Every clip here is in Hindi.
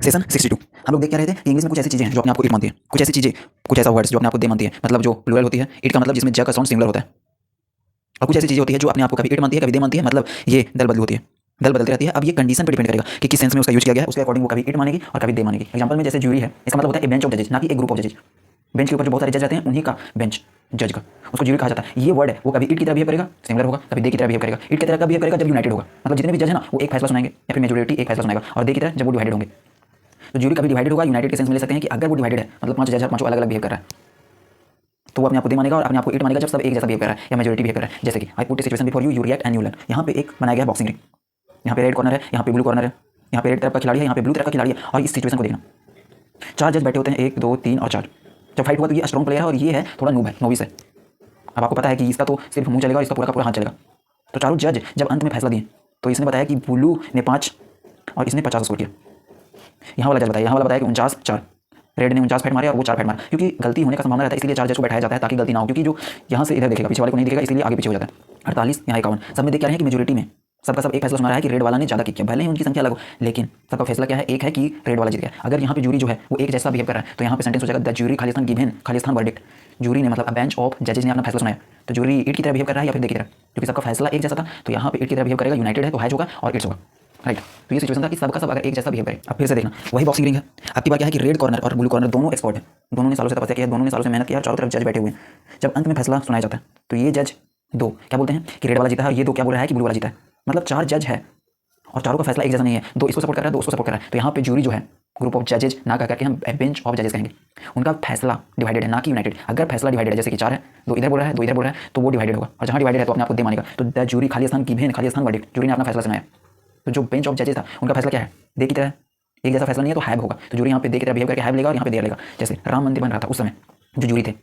सेशन 62 हम लोग देख क्या रहे थे कि इंग्लिश में कुछ ऐसी चीज़ें हैं जो अपने आप को इट मानती हैं, कुछ ऐसी चीज़ें, कुछ ऐसा वर्ड्स जो अपने आप को दे मानती है, मतलब जो प्लूरल होती है। इट का मतलब जिसमें ज का साउंड सिमिलर होता है, और कुछ ऐसी चीज़ें होती है जो अपने आप को कभी इट मानती है, कभी दे मानती है, मतलब ये दल बदल होती है, दल बदलती रहती है। अब ये कंडीशन पर डिपेंड करेगा कि किस सेंस में उसका यूज किया गया है, उसके अकॉर्डिंग वो कभी इट मानेगी और कभी दे मानेगी। एग्जाम्पल में जैसे ज्यूरी है, इसका मतलब होता है ए बेंच ऑफ जजेज, ना कि एक ग्रुप ऑफ जजेज। बेंच के ऊपर जो बहुत सारे जज रहते हैं उन्हीं का बेंच, जज का, उसको ज्यूरी कहा जाता है। ये वर्ड है वो कभी इट की तरह बिहेव करेगा, सिमिलर होगा, कभी दे की तरह बिहेव करेगा। इट की तरह कब बिहेव करेगा, जब यूनाइटेड होगा, मतलब जितने भी जज है ना वो एक फैसला सुनाएंगे या फिर मेजोरिटी एक फैसला सुनाएगा, और दे की तरह जब वो डिवाइडेड होंगे। तो ज्यूरी कभी डिवाइडेड होगा, यूनाइटेड के सेंस में ले सकते हैं कि अगर वो डिवाइडेड है, मतलब 5 जज है, पांचों अलग अलग बिहेव कर रहा है, तो वो अपने आप को दे मानेगा और अपने आप को इट मानेगा जब सब एक जैसा बिहेव कर रहा है या मेजोरिटी बिहेव कर रहा है। जैसे कि I put situation before you, you react and you learn. यहाँ पे एक बनाया गया है बॉक्सिंग रिंग, यहाँ पे रेड कॉर्नर है, यहाँ पे ब्लू कॉर्नर है, यहाँ पे रेड तरफ का खिलाड़ी है, यहाँ पे ब्लू तरफ का खिलाड़ी है, और इस सिचुएशन को देखना। 4 जज बैठे होते हैं, 1 2 3 और 4। जब फाइट हुआ तो ये स्ट्रॉन्ग प्लेयर है और ये है थोड़ा नूब है, नोविस है। अब आपको पता है कि इसका तो सिर्फ मुंह चलेगा और इसका पूरा का पूरा हाथ चलेगा। तो चारों जज जब अंत में फैसला दिए तो इसने बताया कि ब्लू ने 5 और इसने 50 स्कोर किया। यहाँ वाला जज बताया, यहाँ वाला बताया कि 49 4, रेड ने 49 फेट मारे और वो 4 फेट मारे, क्योंकि गलती होने का संभावना रहता है, इसलिए 4 जज को बैठाया जाता है ताकि गलती ना हो, क्योंकि जो यहाँ से इधर देखेगा पीछे वाले को नहीं दिखेगा, इसलिए आगे पीछे हो जाता है। 48 यहाँ 51, सब में देख क्या रहे हैं कि मेजोरिटी में सबका सब एक फैसला सुना रहा है कि रेड वाला ने ज़्यादा किक किया, भले ही उनकी संख्या अलग हो, लेकिन सबका फैसला क्या है, एक है कि रेड वाला जीत गया। अगर यहाँ पे जूरी जो है वो एक जैसा बिहेव कर रहा है तो यहाँ पे सेंटेंस हो जाएगा the jury Khalistan given Khalistan verdict. Jury ने मतलब अ बेंच ऑफ जजेज ने अपना फैसला सुनाया, तो जूरी इट की तरह बिहेव कर रहा है या फिर दे की तरह, क्योंकि सबका फैसला एक जैसा था, तो यहाँ पे इट की तरह बिहेव करेगा, यूनाइटेड है तो हैज होगा और इट्स होगा, राइट। तो ये सिचुएशन था कि सबका सब अगर एक जैसा बिहेव करे। अब फिर से देखना, वही बॉक्सिंग रिंग है। आपकी बात क्या है कि रेड कॉर्नर और ब्लू कॉर्नर दोनों एक्सपर्ट हैं, दोनों ने सालों से तपस्या किया, दोनों ने सालों से मेहनत किया, चारों तरफ जज बैठे हुए हैं। जब अंत में फैसला सुनाया जाता है तो ये जज दो क्या बोलते हैं कि रेड वाला जीता है, और ये दो क्या बोल रहा है कि ब्लू वाला जीता है। मतलब 4 जज है और चारों का फैसला एक जैसा नहीं है, दो इसको सपोर्ट कर रहा है, दो उसको सपोर्ट कर रहा है। तो यहाँ पे जूरी जो है ग्रुप ऑफ जजेज ना कह करके हम बेंच ऑफ जजेस कहेंगे, उनका फैसला डिवाइडेड है ना कि यूनाइटेड। अगर फैसला डिवाइडेड है, जैसे कि 4 है, दो इधर बोल रहा है, दो इधर बोल रहा है, तो वो डिवाइडेड होगा, और जहाँ डिवाइडेड है तो अपने आप को दे मानेगा। तो the jury Khalistan given Khalistan verdict, jury ने अपना फैसला सुनाया। तो जो बेंच ऑफ जजेस था उनका फैसला क्या है, दे की तरह, एक जैसा फैसला नहीं है तो हैव होगा, तो जूरी यहाँ पे दे की तरह बिहेव करके हैव लेगा और यहाँ पे दे लेगा। जैसे राम मंदिर बन रहा था उस समय जो जूरी थे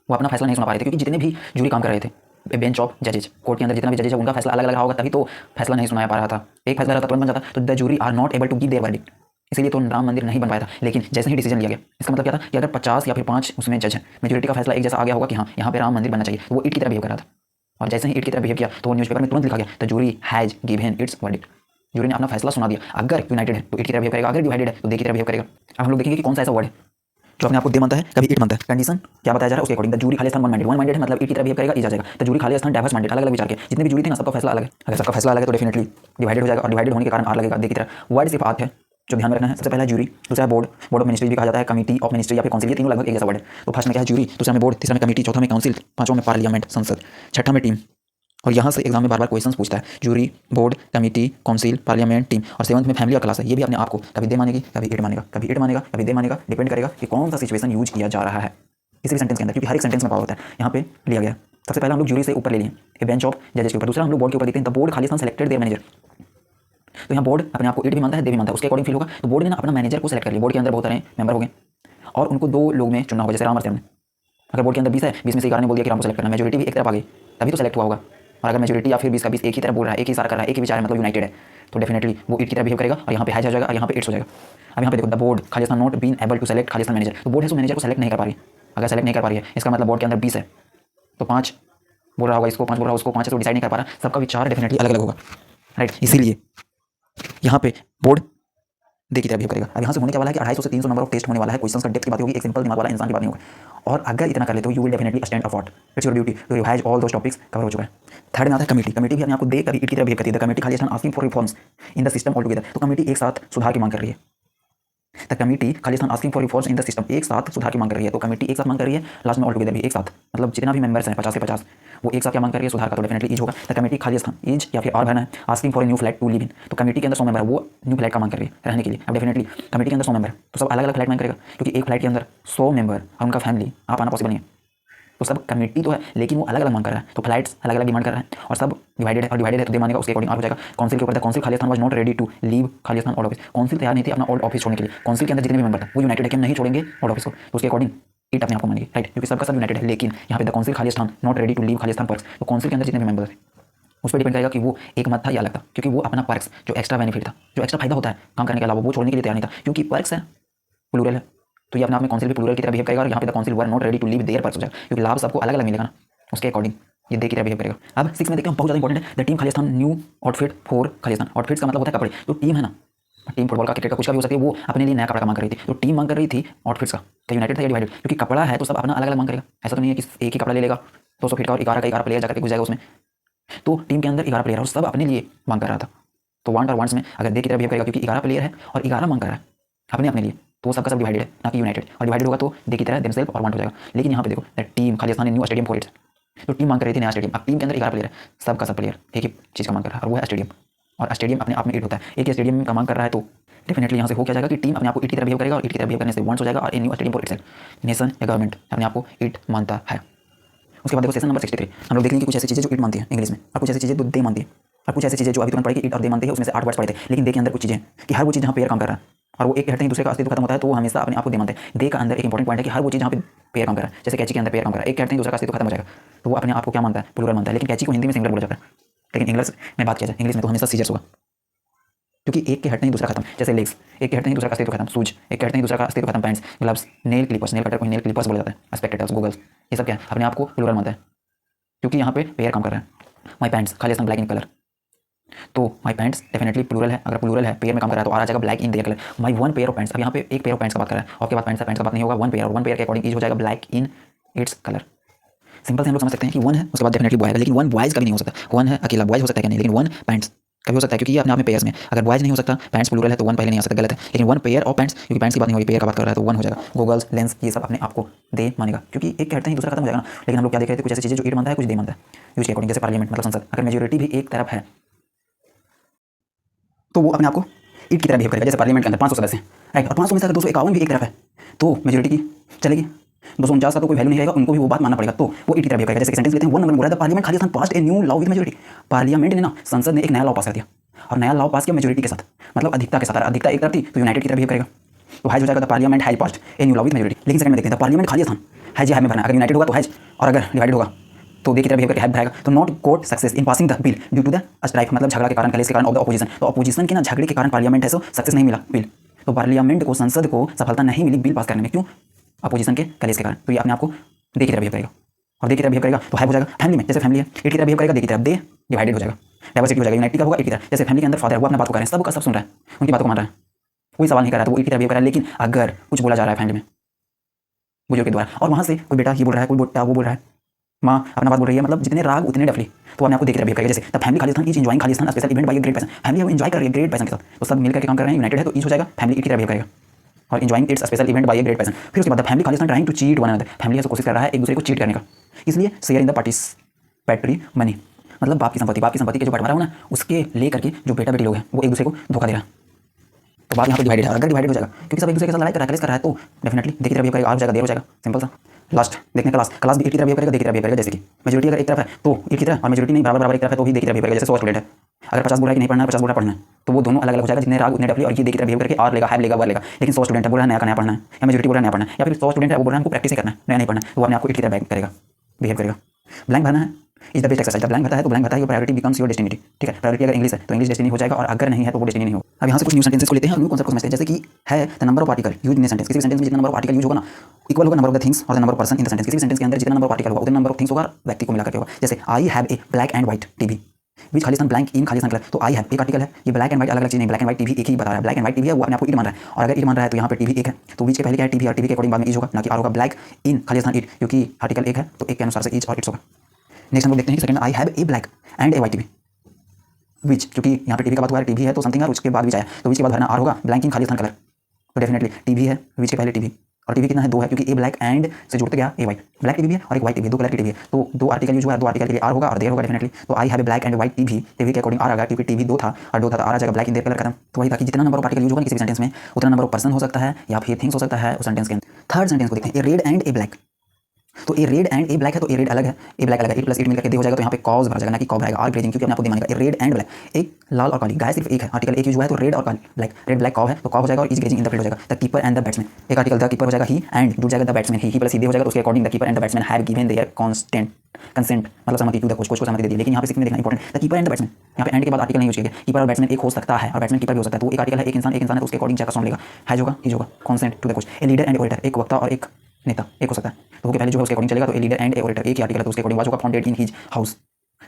वो अपना फैसला नहीं सुना पा रहे थे, क्योंकि जितने भी जूरी काम कर रहे थे बेंच ऑफ जजेज, कोर्ट के अंदर जितना भी जजेज है उनका फैसला अलग अलग रहा होगा, तभी तो फैसला नहीं सुनाया पा रहा था। एक फैसला रहता तुरंत बन जाता, तो the jury are not able to give their verdict, इसलिए तो राम मंदिर नहीं बन पाया था। लेकिन जैसे ही डिसीजन लिया गया, इसका मतलब क्या था कि अगर 50 या फिर 5 उसमें जज है, मेजोरिटी का फैसला एक जैसा आ गया होगा कि हाँ यहाँ पे राम मंदिर बनना चाहिए, तो वो इट की तरह बिहेव कर रहा था। और जैसे ही इट की तरह बिहेव किया तो वो न्यूज़पेपर में तुरंत लिखा गया the jury has given its verdict, jury ने अपना फैसला सुना दिया। अगर यूनाइटेड है तो इट की तरह बिहेव करेगा, अगर डिवाइडेड है तो दे की तरह बिहेव करेगा। अब हम लोग देखेंगे कि कौन सा ऐसा वर्ड है जो अपने आपको दे मानता है, कभी इट मानता है। कंडीशन क्या बताया जा रहा है उसके according, the jury Khalistan one minded है, मतलब इट की तरह बिहेव करेगा, ई जाएगा। The jury Khalistan diverse minded, अलग अलग विचार के जितने भी जूरी थे ना सबका फैसला अलग है। अगर सबका फैसला अलग है तो डेफिनेटली डिवाइडेड हो जाएगा, और डिवाइडेड होने के कारण आर लगेगा दे की तरह। वर्ड सिर्फ आर्थ है जो ध्यान में रखना है। सबसे पहला है जूरी, दूसरा है बोर्ड, बोर्ड ऑफ मिनिस्ट्री भी कहा जाता है, कमिटी ऑफ मिनिस्ट्री या फिर काउंसिल, ये तीनों लगभग एक जैसा वर्ड है। तो फर्स्ट में क्या है जूरी, दूसरा में बोर्ड, तीसरा में कमिटी, चौथा में काउंसिल, पांचवा में पार्लियामेंट संसद, छठा में टीम। और यहाँ से एग्जाम में बार बार क्वेश्चंस पूछता है, jury, board, committee, council, parliament, team, और सेवंथ में फैमिली और क्लास है। ये भी अपने आप को कभी दे मानेगी, कभी इट मानेगा, कभी इट मानेगा, कभी दे मानेगा, डिपेंड करेगा कि कौन सा सिचुएशन यूज किया जा रहा है किसी भी सेंटेंस के अंदर, क्योंकि हर एक सेंटेंस में पावर होता है। यहाँ पे लिया गया सबसे पहला हम लोग जूरी से ऊपर ले लिए, ए बेंच ऑफ जजेस के ऊपर, दूसरा हम लोग बोर्ड के ऊपर देखते हैं, the board Khalistan selected there manager. तो यहाँ बोर्ड अपने आप को इट भी मानता है, दे भी मानता है, उसके अकॉर्डिंग फील होगा। तो बोर्ड ने ना अपना मैनेजर को सेलेक्ट कर लिया, बोर्ड के अंदर बहुत सारे मेंबर हो गए और उनको 2 लोग में चुनना होगा, जैसे राम और श्याम ने। अगर बोर्ड के अंदर 20 है, 20 में से 11 ने बोल दिया कि राम को सेलेक्ट करना, मेजोरिटी भी एक तरफ आ गई तभी तो सेलेक्ट हुआ होगा। और अगर मेजोरिटी या फिर 20 का 20 एक ही तरफ बोल रहा है, एक ही इशारा कर रहा है, एक ही विचार है, मतलब यूनाइटेड है, तो डेफिनेटली वो इट की तरह बिहेव करेगा और यहाँ पे हैज हो जाएगा और यहाँ पे इट्स हो जाएगा। अब यहाँ पे देखो, the board Khalistan not been able to select Khalistan manager, तो बोर्ड है सो मैनेजर को सेलेक्ट नहीं कर पा रही। अगर सेलेक्ट नहीं कर पा रही है इसका मतलब बोर्ड के अंदर 20 है तो 5 बोल रहा होगा इसको, 5 बोल रहा होगा उसको, 5 है तो डिसाइड नहीं कर पा रहा, सबका विचार डेफिनेटली अलग अलग होगा, राइट। इसीलिए यहाँ पे बोर्ड दे की तरह बिहेव करेगा। अब यहाँ से होने क्या वाला है कि 250 से 300 नंबर ऑफ टेस्ट होने वाला है, क्वेश्चंस का डेप्थ की बात होगी, एक सिंपल दिमाग वाला इंसान की बात नहीं होगा। और अगर इतना कर लेते हो you will definitely stand a what, it's your duty to revise all those topics, cover हो चुका है। थर्ड में आता है कमेटी, कमेटी भी अपने आपको दे कभी इट की तरह बिहेव करती है। The committee Khalistan asking for reforms in the system all together, तो कमेटी एक साथ सुधार की मांग कर रही है। The committee Khalistan asking for reforms in the system, एक साथ सुधार की मांग कर रही है, तो कमेटी एक साथ मांग कर रही है, लास्ट में ऑल टुगेदर भी एक साथ, मतलब जितना भी मेंबर्स हैं 50 से 50 वो एक साथ क्या मांग कर रही है, सुधार का, तो डेफिनेटली इज होगा। द कमेटी खालिस्तान इज या फिर और भरना है, asking for a new flat to live in, तो कमेटी के अंदर 100 मेंबर है, वो न्यू फ्लैट का मांग कर रही है रहने के लिए। अब डेफिनेटली कमेटी के अंदर 100 मेंबर है तो सब अलग अलग फ्लैट मांग करेगा, क्योंकि एक फ्लैट के अंदर 100 मेंबर और उनका फैमिली आप आना पॉसिबल नहीं है, तो सब कमेटी तो है लेकिन वो अलग अलग मांग कर रहा है, तो फ्लाइट्स अलग अलग डिमांड कर रहा है और सब डिवाइडेड है, और डिवाइडेड है तो दे मानेगा, उसके अकॉर्डिंग आर हो जाएगा। काउंसिल के ऊपर, the council Khalistan was not ready to leave Khalistan old office, council तैयार नहीं थी अपना ओल्ड ऑफिस छोड़ने के लिए। काउंसिल के अंदर जितने भी मेंबर था वो यूनाइटेड है कि हम नहीं छोड़ेंगे ओल्ड ऑफिस को, तो उसके अकॉर्डिंग इट अपने आप को मानेगी, राइट, क्योंकि सबका सब यूनाइटेड है। लेकिन यहाँ पे the council Khalistan not ready to leave Khalistan perks, तो काउंसिल के अंदर जितने भी मेंबर थे उस पर डिपेंड करेगा कि वो एक मत था या अलग था, क्योंकि वो अपना पर्क्स जो एक्स्ट्रा बेनिफिट था, जो एक्स्ट्रा फायदा होता है काम करने के अलावा, वो छोड़ने के लिए तैयार नहीं था, क्योंकि पर्क्स है प्लूरल है, तो ये अपने आप में काउंसिल भी प्लूरल की तरह बिहेव करेगा। और यहाँ पे the council were not ready to leave their perks हो जाएगा, क्योंकि लाभ सबको अलग अलग मिलेगा ना, उसके अकॉर्डिंग ये दे की तरह बिहेव करेगा। अब 6 में देखते हैं, बहुत ज़्यादा इंपॉर्टेंट है, the team Khalistan new outfit for Khalistan. Outfits का मतलब होता है कपड़े, तो टीम है ना टीम फुटबॉल का, क्रिकेट का, कुछ का भी हो सकती है, वो अपने लिए नया कपड़ा का मांग कर रही थी। तो टीम मांग कर रही थी आउटफिट्स का, तो यूनाइटेड था या डिवाइडेड? क्योंकि कपड़ा है तो सब अपना अलग अलग मांग करेगा। ऐसा तो नहीं है कि एक ही कपड़ा ले लेगा 200 फीट का और 11 का 11 प्लेयर जाकर के घुस जाएगा उसमें। तो टीम के अंदर 11 प्लेयर है और सब अपने लिए मांग कर रहा था। तो वांट और वांट्स में अगर दे की तरह बिहेव करेगा, क्योंकि 11 प्लेयर है और 11 मांग कर रहा है अपने अपने लिए, तो वो सबका सब डिवाइडेड है, ना कि यूनाइटेड। और डिवाइडेड होगा तो दे की तरह देमसेल्फ और वांट हो जाएगा। लेकिन यहाँ पे देखो that team Khalistan new stadium for its. तो टीम मांग कर रही थी नया स्टेडियम। अब टीम के अंदर 11 प्लेयर है, सबका सब प्लेयर एक ही चीज़ का मांग कर रहा है और वो है स्टेडियम। और स्टेडियम अपने आप में ईट होता है, एक ही स्टेडियम का मांग कर रहा है। तो डेफिनेटली यहाँ से हो क्या जाएगा कि टीम अपने आप को ईट की तरह बिहेव करेगा और ईट की तरह बिहेव करने से वांट्स हो जाएगा और a new stadium for itself. Nation या गवर्नमेंट अपने आप को ईट मानता है। उसके बाद देखो सेशन नंबर 63 हम लोग देख लेंगे कुछ ऐसी चीज़ें जो ईट मानती है इंग्लिश में, और कुछ ऐसी चीज़ें जो दे मानती है, और कुछ ऐसी चीज़ें जो अभी तुरंत पढ़ी कि ईट और दे मानती है। उसमें से 8 वर्ड्स पढ़े थे, लेकिन दे के अंदर कुछ चीज़ें कि हर वो चीज़ जहाँ पेयर काम कर रहा है और वो एक के हटते ही दूसरे का अस्तित्व खत्म होता है, तो वो हमेशा अपने आप को दे मानते हैं। दे का अंदर एक इंपॉर्टेंट पॉइंट है कि हर वो चीज़ जहाँ पे पेयर काम कर रहा है, जैसे कैची के अंदर पेयर काम कर रहा है, एक के हटते ही दूसरा का अस्तित्व खत्म हो जाएगा, तो वो अपने आप को क्या मानता है? प्लूरल मानता है। लेकिन कैची को हिंदी में सिंगुलर बोला जाता है, लेकिन इंग्लिश में बात किया जाए, इंग्लिश में तो हमेशा सीजर्स होगा, क्योंकि एक के हटने ही दूसरा खत्म। जैसे लेग्स, एक के हटने ही दूसरा का अस्तित्व खत्म। शूज, एक के हटने ही दूसरा का अस्तित्व खत्म। Pants, gloves, nail Clippers, nail cutter को नेल क्लिपर्स बोला जाता है। स्पेक्टेकल्स, गूगल्स, ये सब क्या है? अपने आप को प्लूरल मानता है, क्योंकि यहाँ पे पेयर काम कर रहा है। माई पैंट्स खालिस्तान ब्लैक इन कलर, तो माई पैंट्स डेफिनेटली प्लूरल है। अगर प्लूरल है, पेयर में काम कर रहा है, तो आ जाएगा black in their colour. My one pair of pants, अब यहाँ पे एक पेयर ऑफ पैंट्स का बात कर रहा है, आपके पास पैंट्स का बात नहीं होगा। वन पेयर, और वन पेयर के अकॉर्डिंग इज हो जाएगा black in its colour. Simple से हम लोग समझ सकते हैं कि वन है, उसके बाद डेफिनेटली बॉय है, लेकिन वन बॉयज का भी नहीं हो सकता। वन है अकेला, बॉयज हो सकता है क्या? नहीं, लेकिन वन पैंट्स कभी हो सकता है, क्योंकि ये अपने आप में पेयर्स में। अगर बॉयज नहीं हो सकता, पैंट्स प्लूरल है, तो वन पहले नहीं आ सकता, गलत है। लेकिन वन पेयर ऑफ पैंट्स, क्योंकि पैंट्स की बात नहीं हो रही, पेयर का बात कर रहा है, तो वन हो जाएगा। गूगल्स, लेंस, ये सब अपने आप को दे मानेगा, क्योंकि एक कहते हैं दूसरा खत्म हो जाएगा ना। लेकिन हम लोग क्या देख रहे थे? कुछ ऐसी चीज़ें जो ईट मानता है, कुछ दे मानता है। यूज के अकॉर्डिंग, जैसे पार्लियामेंट मतलब संसद, अगर मेजोरिटी भी एक तरफ है तो वो अपने आप को ईट की तरह बिहेव करेगा। जैसे पार्लियामेंट के अंदर 500 सदस्य हैं, राइट, और 500 में से अगर 251 भी एक तरफ है तो मेजोरिटी की चलेगी। 249 का तो कोई वैल्यू नहीं रहेगा, उनको भी वो बात मानना पड़ेगा, तो वो ईट की तरह बिहेव करेगा। जैसे सेंटेंस लेते हैं, 1 नंबर बोला था, parliament Khalistan passed a new law with majority. Parliament ने ना, संसद ने एक नया लॉ पास कर दिया, और नया लॉ पास किया मेजोरिटी के साथ, मतलब अधिकता के साथ। अधिकता एक तरफ थी तो यूनाइटेड की तरह बिहेव करेगा, तो हैज हो जाएगा parliament has passed a new law with majority. लेकिन सेकंड में देखते हैं, पार्लियामेंट खालिस्तान हैज या हैव में भरना, अगर यूनाइटेड होगा तो हैज, और अगर डिवाइडेड होगा तो दे की तरह बिहेव करके हैव भरेगा। तो not got success in passing the bill due to the strike, मतलब झगड़ा के कारण, कलेश के कारण, ऑफ द ऑपोजिशन। तो ऑपोजिशन के ना झगड़े के कारण पार्लियामेंट है सो सक्सेस नहीं मिला बिल, तो पार्लियामेंट को, संसद को सफलता नहीं मिली बिल पास करने में। क्यों? अपोजिशन के कलेश के कारण। तो ये अपने आप को दे की तरह बिहेव करेगा, और दे की तरह बिहेव करेगा तो हैव हो जाएगा। फैमिली में, जैसे फैमिली है, ईट की तरह बिहेव करेगा, दे की तरफ, दे डिवाइडेड हो जाएगा, डाइवर्सिटी हो जाएगा। यूनाइटेड का होगा ईट की तरह। जैसे फैमिली के अंदर फादर है, वो अपना बात को कर रहे हैं, सबका सब सुन रहा है, उनकी बात को मान रहा है, कोई सवाल नहीं कर रहा है, तो वो ईट की तरह बिहेव कर रहा है। लेकिन अगर कुछ बोला जा रहा है फैमिली में बुजुर्ग के द्वारा, और वहाँ से कोई बेटा ये बोल रहा है, कोई बेटा वो बोल रहा है, माँ अपना बात बोल रही है, मतलब जितने राग उतने डफली, तो अपने आपको देख रहा है। जैसे the family Khalistan is enjoying Khalistan special event by great passion. Family वो एंजॉय कर रही है ग्रेट पैशन के साथ, तो सब मिलकर के काम कर रहे हैं, यूनाइटेड है, तो ईच हो जाएगा, फैमिली ईट की तरह बिहेव करेगा और enjoying its special event by great passion. फिर उसके बाद the family Khalistan trying to cheat one another, family से कोशिश कर रहा है एक दूसरे को चीट करने का, इसलिए share in the participatory money, मतलब बाप की संपत्ति के जो बंटवारा हो ना, उसके लेकर के जो बेटा बेटी लोग हैं वो एक दूसरे को धोखा दे रहा है। तो बात यहाँ पे डिवाइडेड है, अगर डिवाइडेड हो जाएगा, क्योंकि सब एक दूसरे के साथ लड़ाई कर रहा है, तो डेफिनेटली देखी तरह बिहेव करेगा, आ जाएगा, देर हो जाएगा, सिंपल सा। लास्ट देखने का क्लास भी एक की तरह बिहेव करेगा, देखी तरह बिहेव करेगा। जैसे कि मेजोरिटी अगर एक तरफ है तो एक की तरह, और मेजोरिटी नहीं बराबर एक तरफ है तो भी देखी तरह बिहेव करेगा। जैसे 100 स्टूडेंट है, अगर 50 बोल रहा है कि नहीं पढ़ना है, 50 बोल रहा है पढ़ना है, तो वो दोनों अलग अलग हो जाएगा, जितने राग उतने डफली, और ये देखी तरह बिहेव करके आर लेगा, हैव लेगा, वर लेगा। लेकिन 100 स्टूडेंट है, बोल रहा है नया का नया पढ़ना है, या मेजोरिटी बोल रहा है नया पढ़ना है, या फिर 100 स्टूडेंट है, वो बोल रहा है हमको प्रैक्टिस करना है, नया नहीं पढ़ना है, तो वो अपने आपको एक की तरह करेगा, बिहेव करेगा। ब्लैंक भरना है is the best exercise. Blank भरता है तो ब्लैंक भरता है, प्रायोरिटी बिकम्स योर डेस्टिनी, ठीक है। प्रायोरिटी अगर इंग्लिश है तो इंग्लिश डेस्टिनी हो जाएगा, और अगर नहीं है तो वो डेस्टिनी नहीं होगा। अब यहाँ से कुछ न्यू सेंटेंसेस को लेते हैं, न्यू कॉन्सेप्ट को समझते हैं। जैसे कि है the number of article use in sentence, किसी सेंटेंस में जितना नंबर ऑफ आर्टिकल यूज होगा ना, इक्वल होगा नंबर ऑफ द थिंग्स और the number of person in the sentence. किसी सेंटेंस के अंदर जितना नंबर ऑफ आर्टिकल होगा उतना नंबर ऑफ थिंग्स होगा, व्यक्ति को मिलाकर के होगा। जैसे आई have a black and white TV which Khalistan blank in Khalistan colour, तो आई हैव एक आर्टिकल है, ये ब्लैक एंड व्हाइट अलग अलग चीज नहीं, ब्लैक एंड व्हाइट टीवी एक ही बता रहा है, ब्लैक एंड व्हाइट टीवी है, वो अपने आपको ईट मान रहा है। और अगर ईट मान रहा है तो यहाँ पे टीवी एक है, तो विच के पहले क्या है? टीवी, और टीवी के अकॉर्डिंग बाद में ईच होगा, ना कि आर होगा। ब्लैक इन खालिस्तान ईट, क्योंकि आर्टिकल एक है तो एक के अनुसार से ईच और इट्स होगा। नेक्स्ट हम लोग देखते हैं कि second, I have a black and a white TV which, क्योंकि यहाँ पे टीवी का बात हुआ है, टीवी है तो समथिंग है, उसके बाद विच आया, तो विच के बाद भरना आर होगा, ब्लैंक इन खालिस्तान कलर, तो डेफिनेटली टीवी है, विच के पहले टीवी, और टीवी कितना है? 2 है, क्योंकि ए ब्लैक एंड से जुड़ते गया ए व्हाइट, ब्लैक टीवी भी है और एक व्हाइट टीवी है, 2 कलर की टीवी है, तो 2 आर्टिकल यूज हुआ है, 2 आर्टिकल के लिए आर होगा और देर होगा डेफिनेटली। तो आई have a black and white TV, TV के अकॉर्डिंग आर आ गया, क्योंकि टीवी 2 था और 2 था तो आर आ जाएगा, ब्लैक इन देर कलर खत्म। तो वही था कि जितना नंबर ऑफ आर्टिकल यूज होगा किसी भी सेंटेंस में, उतना नंबर ऑफ पर्सन हो सकता है या फिर थिंग्स हो सकता है उस सेंटेंस के अंदर। थर्ड सेंटेंस को देखते हैं, ए रेड एंड ए ब्लैक, तो ए रेड एंड ए ब्लैक है, तो ए रेड अलग है, ए ब्लैक अलग है, 8 + 8 मिलकर दे हो जाएगा, तो यहाँ पे कॉज भर जाएगा, ना कि कॉब आएगा, आर ग्रेजिंग, क्योंकि अपने आपको दे मानेगा। ए रेड एंड ब्लैक, एक लाल और काली, गाय सिर्फ एक है, आर्टिकल एक यूज हुआ है, तो रेड और काली, ब्लैक, रेड ब्लैक कॉब है, तो कॉब हो जाएगा, और is grazing in the field हो जाएगा। The keeper and the batsman, एक आर्टिकल द कीपर हो जाएगा ही, एंड जुड़ जाएगा the batsman, he plus he they हो जाएगा, तो उसके according the keeper and the batsman have given their consent, मतलब सहमति टू द कोच को सहमति दे दी। लेकिन यहाँ पे सिक्स में देखना important, the keeper and the batsman, यहाँ पे एंड के बाद आर्टिकल नहीं यूज किया गया, कीपर और बैट्समैन एक हो सकता है, और बैट्समैन कीपर भी हो सकता है, तो एक आर्टिकल है, एक इंसान है, तो उसके अकॉर्डिंग जाकर साउंड लेगा, हैज होगा, इज होगा, consent to the coach. A leader and orator, एक वक्ता और एक नेता एक हो सकता है, तो वो पहले जो है उसके अकॉर्डिंग चलेगा, तो ए लीडर एंड ए ओरेटर एक ही आर्टिकल है, तो उसके अकॉर्डिंग वाज होगा founded in his house,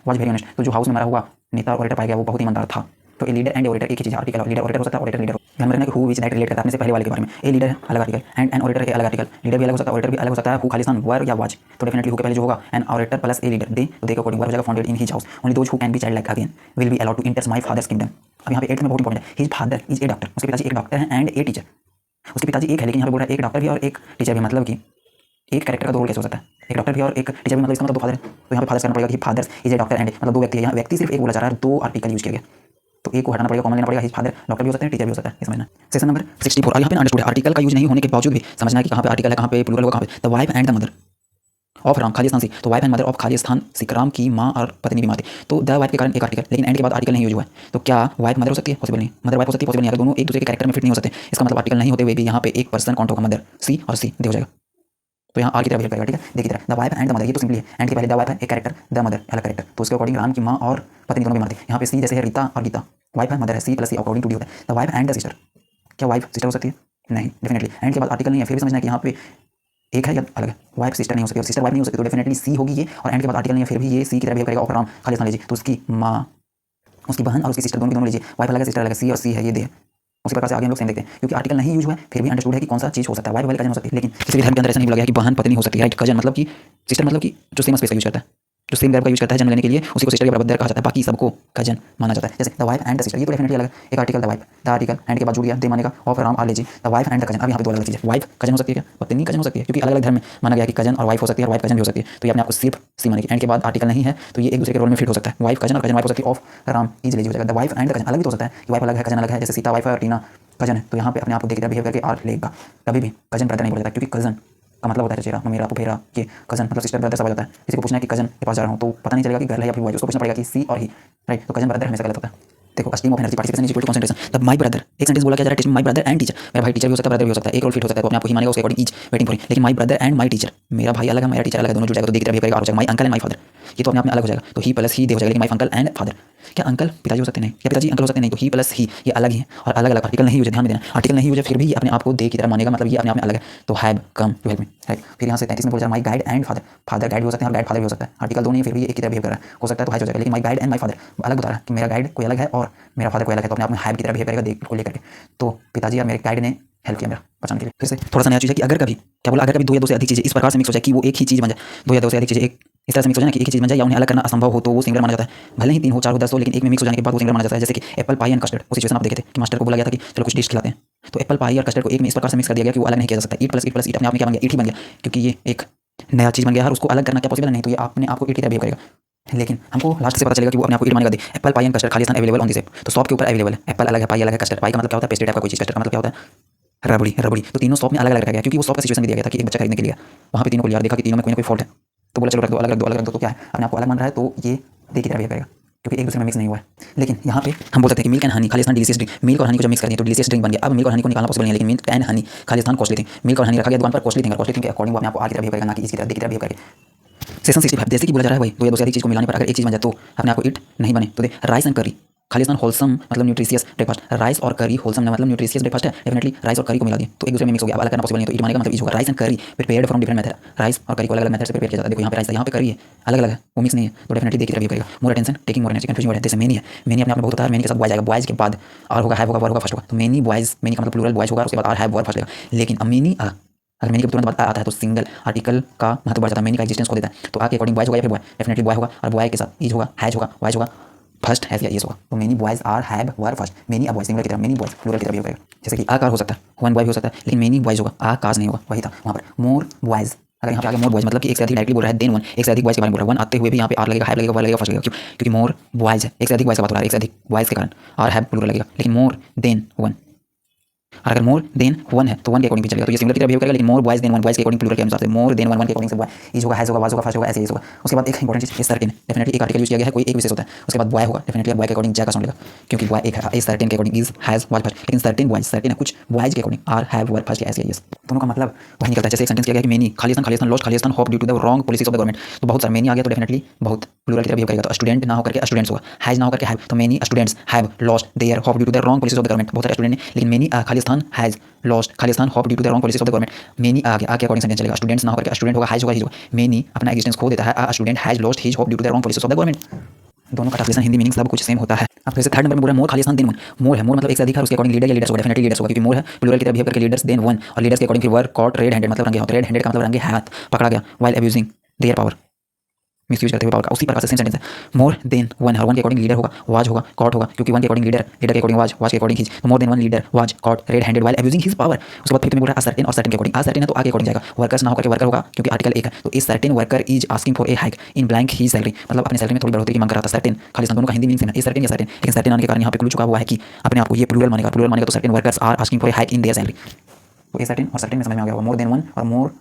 was very honest, तो जो हाउस में मरा हुआ नेता और ओरेटर पाया गया वो बहुत ईमानदार था। तो ए लीडर एंड ऑडिटर एक ही चीज़ है। आर्टिकल लीडर ऑडिटर हो सकता है, ऑडिटर लीडर हो। ध्यान में रखना कि हु विच दैट रिलेट करता है अपने से पहले वाले के बारे में। ए लीडर अलग आर्टिकल एंड एन ऑडिटर अलग आर्टिकल। लीडर भी अलग हो सकता है, ऑडिटर भी अलग हो सकता है। हु खालिस्तान वर या वाज, तो डेफिनेटली हु के पहले जो होगा an auditor plus a leader they, तो दे के अकॉर्डिंग वर हो जाएगा founded in his house. Only those who can be child like again will be allowed to enter my father's kingdom. अब यहाँ पे 8th में बहुत इंपॉर्टेंट है, his father is a doctor, उसके पिताजी एक डॉक्टर है एंड ए टीचर। उसके पिताजी एक है लेकिन यहाँ पे बोल रहा है एक डॉक्टर भी और एक टीचर भी, मतलब कि एक कैरेक्टर का दो रोल कैसे हो सकता है, एक डॉक्टर भी और एक टीचर भी, मतलब इसका मतलब दो फादर है। तो यहाँ पे फादर्स करना पड़ेगा कि fathers is a doctor and, मतलब दो व्यक्ति है, यहाँ व्यक्ति सिर्फ एक बोला जा रहा है, दो आर्टिकल यूज किया गया, तो एक को हटाना पड़ेगा, कॉमन लेना पड़ेगा। हिज फादर डॉक्टर भी हो सकते हैं, टीचर भी हो सकता है, ये समझना। सेक्शन नंबर 64 यहाँ पे अंडरस्टूड आर्टिकल का यूज नहीं होने के बावजूद भी समझना है कि कहाँ पे आर्टिकल है, कहाँ पे प्लूरल होगा, कहाँ पे the wife and the mother of Ram खालिस्तान सी, तो वाइफ एंड मदर ऑफ खालिस्तान सिख, राम की माँ और पत्नी बीमार थी, तो द वाइफ के कारण एक आर्टिकल, लेकिन एंड के बाद आर्टिकल नहीं यूज हुआ है। तो क्या वाइफ मदर हो सकती है? पॉसिबल नहीं। मदर वाइफ हो सकती है? पॉसिबल नहीं। अगर दोनों एक दूसरे के कैरेक्टर में फिट नहीं हो सकते, इसका मतलब आर्टिकल नहीं होते हुए भी यहाँ पे एक पर्सन काउंट होगा, मदर सी और सी दे हो जाएगा, तो यहाँ आर की तरह बिहेव करेगा, ठीक है। देखिए the wife and the mother, ये तो सिंपली है, एंड के पहले द वाइफ है एक कैरेक्टर, द मदर अलग कैरेक्टर, तो उसके अकॉर्डिंग राम की माँ और पत्नी दोनों बीमार थी। यहाँ पे सी जैसे है रीता और गीता, वाइफ है मदर है C plus C, according to D होता है the wife and the sister. क्या वाइफ सिस्टर हो सकती है? नहीं, डेफिनेटली एंड के बाद आर्टिकल नहीं है, फिर भी समझना है कि यहाँ पे एक है या अलग है। वाइफ सिस्टर नहीं हो सकती और सिस्टर वाइफ नहीं हो सकती, तो डेफिनेटली सी होगी ये, और एंड के बाद आर्टिकल नहीं है, फिर भी ये सी की तरह बिहेव करेगा। और राम खालिस्तान लीजिए तो उसकी माँ, उसकी बहन और उसकी सिस्टर दोनों लीजिए, वाइफ अलग है सिस्टर अलग है, सी और सी है, ये दे। उसी प्रकार से आगे हम लोग सेम देखते हैं, क्योंकि आर्टिकल नहीं यूज हुआ है फिर भी अंडरस्टूड है कि कौन सा चीज हो सकता है, वाइफ वाले कजन हो सकती है, लेकिन किसी भी धर्म के अंदर ऐसा नहीं बोला गया कि बहन पत्नी हो सकती है, राइट। कजन मतलब कि सिस्टर, मतलब कि जो सेम स्पेस का यूज करता है, जो सेम वर्ब का यूज करता है जन्म लेने के लिए, उसी को सिस्टर के बराबर कहा जाता है, बाकी सबको कजन माना जाता है। जैसे the wife and the sister, ये तो डेफिनेटली अलग है, एक article the wife, the article and के बाद जुड़ गया, दे मानेगा ऑफ राम आर लीजिए the wife and the cousin. अब यहाँ पे दो अलग चीज़ है, वाइफ कजन हो सकती है क्या? पत्नी कजन हो सकती है, क्योंकि अलग अलग धर्म में माना गया कि कजन और वाइफ हो सकती है, और वाइफ कजन भी हो सकती है, तो ये अपने आपको सिर्फ सी मानेगी। एंड के बाद आर्टिकल नहीं है तो ये एक दूसरे के रोल में फिट हो सकता है, वाइफ कजन और कजन वाइफ हो सकती है, ऑफ राम इजीली हो जाएगा। The wife and the cousin अलग भी तो हो सकता है कि वाइफ अलग है कजन अलग है, जैसे सीता वाइफ है और टीना कजन है, तो यहाँ पे अपने आप को देखिए बिहेव करके आर लेगा, कभी भी कजन ब्रदर नहीं बोला जाता, क्योंकि कजन का मतलब होता है चचेरा, मेरा फुफेरा, कि कजन मतलब सिस्टर ब्रदर सब आ जाता है। किसी को पूछना है कि कजन के पास जा रहा हूँ तो पता नहीं चलेगा कि गर्ल है या फिर बॉय, उसको पूछना पड़ेगा कि सी और ही, राइट। तो कजन ब्रदर हमेशा गलत होता है। देखो stream of energy participation is equal to concentration. तब माय ब्रदर एक सेंटेंस बोला क्या जा रहा है, माय ब्रदर एंड टीचर, मेरा भाई टीचर भी हो सकता है, ब्रदर भी हो सकता है, एक रोल फिट हो सकता है, तो अपने आप को ही मानेगा, उसके अकॉर्डिंग इज वेटिंग फॉर, लेकिन my brother and my teacher, मेरा भाई अलग है मेरा टीचर अलग है, दोनों जुड़ जाएगा तो देखिए बिहेव करेगा और हो जाएगा my uncle and my father, ये तो अपने आप में अलग हो जाएगा, तो ही प्लस ही दे हो जाएगा, लेकिन माय अंकल एंड फादर, क्या अंकल पिताजी हो सकते नहीं, क्या पिताजी अंकल हो सकते नहीं, तो ही प्लस ही ये अलग ही है और अलग अलग आर्टिकल नहीं यूज, ध्यान में देना आर्टिकल नहीं यूज, फिर भी अपने आप को दे की तरह मानेगा, मतलब ये अपने आप में अलग है, तो have come to help me, right. फिर यहाँ से 33 में बोल जाए my guide and father, father guide भी हो सकते हैं और गाइड फादर भी हो सकता है, आर्टिकल दो नहीं फिर भी एक की तरह बिहेव कर रहा है, हो सकता है तो हैव हो जाएगा, लेकिन my guide and my father अलग बता रहा है कि मेरा गाइड कोई अलग है और मेरा फादर कोई अलग है, तो अपने आप में हैव की तरह बिहेव करेगा देख को लेकर के, तो पिताजी और मेरे गाइड ने हेल्प किया मेरा बचाने के लिए। फिर से थोड़ा सा नया चीज़ है कि अगर कभी क्या बोला, अगर कभी दो या दो से अधिक चीज़ें इस प्रकार से मिक्स हो जाए कि वो एक ही चीज़ बन जाए, दो या दो से अधिक चीज़ें एक इस तरह से मिक्स हो जाए कि एक ही चीज़ बन जाए या उन्हें अलग करना असंभव हो, तो वो सिंगुलर माना जाता है। भले ही 3 हो 4 हो 10 हो, लेकिन एक में मिक्स हो जाने के बाद वो सिंगुलर माना जाता है। जैसे कि एप्पल पाई एंड कस्टर्ड, वो सिचुएशन आप देखे थे कि मास्टर को बोला गया था कि चलो कुछ डिश खिलाते हैं, तो एप्पल पाई और कस्टर्ड को एक में इस प्रकार से मिक्स कर दिया गया कि वो अलग नहीं किया जा सकता। ईट प्लस ईट अपने आप में क्या बन गया, ईट ही बन गया, क्योंकि ये एक नया चीज़ बन गया है और उसको अलग करना क्या पॉसिबल नहीं, तो ये अपने आप को ईट की तरह बिहेव करेगा। लेकिन हमको लास्ट से पता चलेगा कि वो अपने आप को ईट मानेगा। The apple pie and custard खालिस्तान अवेलेबल ऑन दिस ऐप, तो शॉप के ऊपर अवेलेबल है, एप्पल अलग है पाई अलग है कस्टर्ड, पाई का मतलब क्या होता है पेस्ट्री टाइप का कोई चीज़, कस्टर्ड का मतलब क्या होता है रबड़ी रबड़ी, तो तीनों शॉप में अलग अलग रखा गया, क्योंकि वो शॉप का सिचुएशन भी दिया गया था कि एक बच्चा खरीदने के लिए वहाँ पे तीनों को लिया, देखा कि तीनों में कोई ना कोई फॉल्ट है, तो बोला चलो रख दो अलग रख दो अलग रख दो, तो क्या है अपने आपको अलग मान रहा है, तो ये दे की तरह बिहेव करेगा क्योंकि एक दूसरे में मिक्स नहीं हुआ है। लेकिन यहाँ पे हम बोल सकते हैं कि milk and honey Khalistan delicious drink, milk और हनी को जब मिक्स कर दिया तो डिलीशियस ड्रिंक बन गया। अब मिल्क और हनी को निकालना पॉसिबल नहीं है, लेकिन milk and honey Khalistan costly thing, milk और हनी रखा गया दुकान पर कॉस्टली थिंग, कॉस्टली थिंग के अकॉर्डिंग वो अपने आपको आगे तरह बिहेव करेगा, ना कि इसकी तरह दे की तरह बिहेव करेगा। सेक्शन 65 जैसे कि बोला जा रहा है भाई दो या दो से अधिक चीज़ को मिलाने पर अगर एक चीज़ बन जाए तो अपने आपको ईट नहीं बने, तो दे राइस एंड करी खालिस्तान होलसम मतलब न्यूट्रिशियस ब्रेकफास्ट, राइस और करी होलसम मतलब न्यूट्रिशियस ब्रेकफास्ट है, डेफिनेटली राइस और करी को मिला दिया तो एक दूसरे में मिक्स हो गया, अब अलग करना पॉसिबल नहीं, तो ईट मानेगा मतलब इज होगा। राइस एंड करी prepared from different method, rice और करी को अलग अलग मेथड से प्रिपेयर किया जाता है। देखो यहाँ पे राइस है यहाँ पे करी है, अलग अलग है, वो मिक्स नहीं है, तो डेफिनेटली देखिए बिहेव करेगा। More attention taking more energy confusion word है, जैसे मेनी है, मेनी अपने आप में बहुत होता है, मेनी के साथ बॉयज आएगा, बॉयज के बाद आर होगा, हैव होगा, वर होगा, फर्स्ट होगा, तो मेनी बॉयज, मेनी का मतलब प्लूरल बॉयज होगा, उसके बाद आर हैव वर फर्स्ट लगेगा। लेकिन अब मेनी अगर मेनी के तुरंत बाद आता है तो सिंगल आर्टिकल का महत्व बढ़ जाता है, मेनी का एक्जिस्टेंस को देता है, तो आगे अकॉर्डिंग बॉयज होगा या फिर बॉय, डेफिनेटली बॉय होगा, और बॉय के साथ इज होगा, हैज होगा, वाइज होगा, फर्स्ट हैज या इज होगा, तो many boys are have were first, many a boy singular की तरह, मेनी बॉयज प्लूरल की तरह बिहेव करेगा। जैसे कि आकार हो सकता है, वन बॉय भी हो सकता है, लेकिन मेनी बॉयज होगा, आकाश नहीं होगा, वही था वहाँ पर। मोर बॉयज, अगर यहाँ पे आगे मोर बॉयज मतलब कि एक से अधिक डायरेक्टली बोल रहा है, देन वन एक से अधिक बॉयज के बारे में बोल रहा है, वन आते हुए भी यहाँ पे आर लगेगा, हैव लगेगा, वर लगेगा, फर्स्ट लगेगा, क्यों? क्योंकि मोर बॉयज है, एक से अधिक बॉयज का बात हो रहा है, एक से अधिक बॉयज के कारण आर हैव प्लूरल लगेगा, लेकिन मोर देन वन, और अगर मोर देन वन है तो वन के अकॉर्डिंग भी चलेगा, तो ये सिंगुलर की तरह बिहेव करेगा, लेकिन मोर बॉयज देन वन बॉयज के अकॉर्डिंग प्लूरल के अनुसार से मोर देन वन वन के अकॉर्डिंग से बॉय इज होगा, हैज होगा, वाज होगा, फर्स्ट होगा, ऐसे इज होगा। उसके बाद एक इंपॉर्टेंट चीज, ए सर्टेन, डेफिनेटली एक आर्टिकल यूज किया गया है, कोई एक विशेष होता है, उसके बाद बॉय होगा, डेफिनेटली बॉय के अकॉर्डिंग जा का साउंड लेगा, क्योंकि बॉय एक है, ए सर्टेन के according is has was first, लेकिन सर्टेन बॉयज सर्टेन है कुछ बॉयज के according are have were first ऐसे यस, दोनों का मतलब वही निकलता है। जैसे एक सेंटेंस किया गया कि many Khalistan Khalistan lost Khalistan hope due to the wrong policies of the government, तो बहुत सारा मेनी आ गया तो डेफिनेटली बहुत प्लूरल की तरह बिहेव करेगा, तो स्टूडेंट ना होकर के स्टूडेंट्स होगा, हैज ना होकर के हैव, तो many students have lost their hope due to the wrong policies of the government, बहुत सारे स्टूडेंट ने, लेकिन many Khalistan has lost Khalistan hope due to the wrong policies of the government, many आगे अकॉर्डिंग सेंटेंस चलेगा, स्टूडेंट्स ना होकर के स्टूडेंट होगा, हैज होगा, हिज होगा, मेनी अपना एग्जिस्टेंस खो देता है, student has lost his hope due to the wrong policies of the government. दोनों का ट्रांसलेशन हिंदी मीनिंग सब कुछ सेम होता है। अब फिर से थर्ड नंबर में बोल रहा है मोर खाली स्थान देन वन। मोर है, मोर मतलब एक से अधिक है, उसके अकॉर्डिंग लीडर या लीडर्स होगा, डेफिनेटली लीडर्स होगा क्योंकि मोर है, प्लूरल की तरह बिहेव करके लीडर्स देन वन, और लीडर्स के अकॉर्डिंग फिर वर कॉट रेड हैंडेड मतलब रंगे हाथ, रेड हैंडेड का मतलब रंगे हाथ पकड़ा गया, while abusing their power, misuse करते हुए पावर का। उसी प्रकार से सेम सेंटेंस है, मोर देन वन है, वन के अकॉर्डिंग लीडर होगा, वाज होगा, कॉट होगा क्योंकि वन के अकॉर्डिंग लीडर, लीडर के अकॉर्डिंग वाज, वाज के अकॉर्डिंग हिज, तो more than one leader was cot red handed while abusing his power. उसके बाद फिर में बोल रहा है सर्टेन, और सर्टेन के अकॉर्डिंग, आ सर्टेन है तो आगे अकॉर्डिंग जाएगा, वर्कर्स ना होकर के वर्कर होगा क्योंकि आर्टिकल एक है, तो इस certain worker is asking for a hike in blank he salary, मतलब अपनी सैलरी में थोड़ी बढ़ोतरी की मांग कर रहा था। सर्टेन खालिस्तान दोनों का हिंदी मीनिंग सेम है, ये सर्टेन या सर्टेन, लेकिन सर्टेन आने के कारण यहाँ पे क्लू चुका हुआ है कि अपने आप को ये प्लूरल मानेगा, प्लूरल मानेगा तो certain workers are asking for a hike in their salary, तो ये सर्टेन और सर्टेन में समझ में आ गया होगा। मोर देन वन और मोर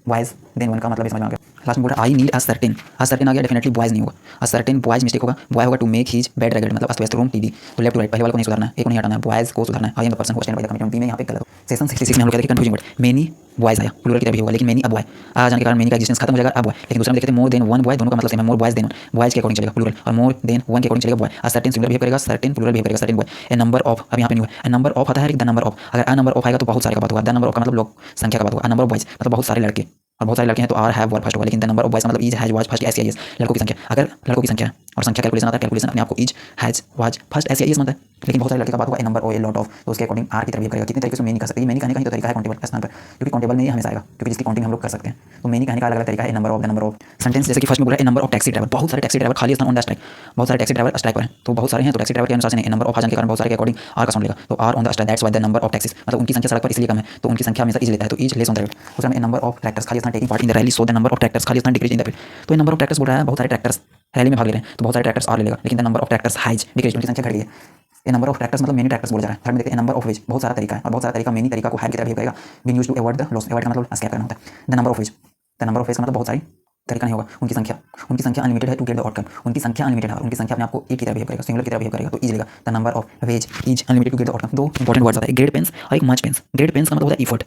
बॉयज देन वन का मतलब समझ में आ गया। लास्ट में बोल रहा है I need a certain, a certain आ गया, डेफिनेटली बॉयज नहीं होगा, अ सर्टेन बॉयज मिस्टेक होगा, बॉय होगा to make his bed regular मतलब अस्त व्यस्त रूम टीवी, तो लेफ्ट टू राइट पहले वाले को नहीं सुधारना है, एक को नहीं हटाना है, बॉयज को सुधारना है। I am the person who stand by the commitment, B में यहाँ पे गलत। सेशन 66 में हम लोग कहते हैं कंफ्यूजिंग वर्ड, मेनी बॉयज आया, प्लूरल की तरह भी होगा, लेकिन मेनी अब बॉय आ जाने के कारण मेनी का एग्जिस्टेंस खत्म हो जाएगा, अब बॉय। लेकिन दूसरा में देखते हैं मोर देन वन बॉय, दोनों का मतलब सेम है, मोर बॉयज देन वन, बॉयज के अकॉर्डिंग चलेगा प्लूरल, और मोर देन वन के अकॉर्डिंग चलेगा boy. A certain singular behave करेगा, सर्टेन प्लूरल बिहेव करेगा, certain boy. A number of, अब यहाँ पे नहीं हुआ, ए नंबर ऑफ आता है, द नंबर ऑफ, अगर अ नंबर ऑफ आएगा तो बहुत सारे का बात होगा, द नंबर ऑफ का मतलब लोग संख्या का बात होगा, अ नंबर ऑफ बॉयज मतलब बहुत सारे लड़के, और बहुत सारे लड़के हैं तो आर हैव वर फर्स्ट होगा, लेकिन द नंबर ऑफ बॉयज मतलब is has was first S S, लड़कों की संख्या, अगर लड़कों की संख्या और संख्या कैलकुलेशन आता है, कैलकुलेशन अपने आप को is has was first S S मतलब, लेकिन बहुत सारे लड़के का बात होगा, ए नंबर और ए लॉट ऑफ, तो उसके अकॉर्डिंग आर की तरह बिहेव करेगा। कितने तरीके से मेनी कर सकते हैं, मेनी कहने का ही तो तरीका है काउंटेबल के स्थान पर, क्योंकि काउंटेबल में ये हमेशा आएगा क्योंकि जिसकी काउंटिंग हम लोग कर सकते हैं, तो मेनी कहने का अलग अलग तरीका है, a number of, the number of. Sentence जैसे कि फर्स्ट में बोला a number of taxi driver, बहुत सारे टैक्सी ड्राइवर खाली स्थान ऑन द स्ट्राइक, बहुत सारे टैक्सी ड्राइवर स्ट्राइक पर हैं, तो बहुत सारे हैं तो टैक्सी ड्राइवर के अनुसार से नहीं, नंबर ऑफ आ जाने के कारण बहुत सारे के अकॉर्डिंग आर का साउंड लेगा, तो are on the strike that's why the number of taxis मतलब उनकी संख्या सड़क पर इसलिए कम है, तो उनकी संख्या हमेशा इज लेता है, तो is less on the road. दूसरा में नंबर ऑफ ट्रैक्टर्स खाली स्थान taking part in the rally, so the number of tractors खाली स्थान डिक्रीज इन द फील्ड, तो ये नंबर ऑफ ट्रैक्टर्स बोल रहा है बहुत सारे ट्रैक्टर्स रैली में भाग ले रहे हैं, तो बहुत सारे ट्रैक्टर्स आर ले लेगा, लेकिन the number of tractors has decrease, उनकी संख्या घट गई है। ए नंबर ऑफ ट्रैक्टर्स मतलब मेनी ट्रैक्टर्स बोला जा रहा है। थर्ड में देखते हैं नंबर ऑफ वेज, बहुत सारा तरीका है, और बहुत सारा तरीका मेनी तरीका को हाइड की तरह बिहेव करेगा, being used to avoid the loss, avoid का मतलब एस्केप करना होता है। The number of ways, the number of ways का मतलब बहुत सारी तरीका नहीं होगा, उनकी संख्या अनलिमिटेड है टू गेट द आउटकम, उनकी संख्या अनलिमिटेड है, उनकी संख्या अपने आप को एक की तरह बिहेव करेगा, सिंगुलर की तरह बिहेव करेगा, तो इज लेगा, the number of ways is unlimited to get the outcome. दो इंपॉर्टेंट वर्ड्स आता है, ग्रेट पेंस और एक मच पेंस। ग्रेट पेंस का मतलब होता है एफर्ट,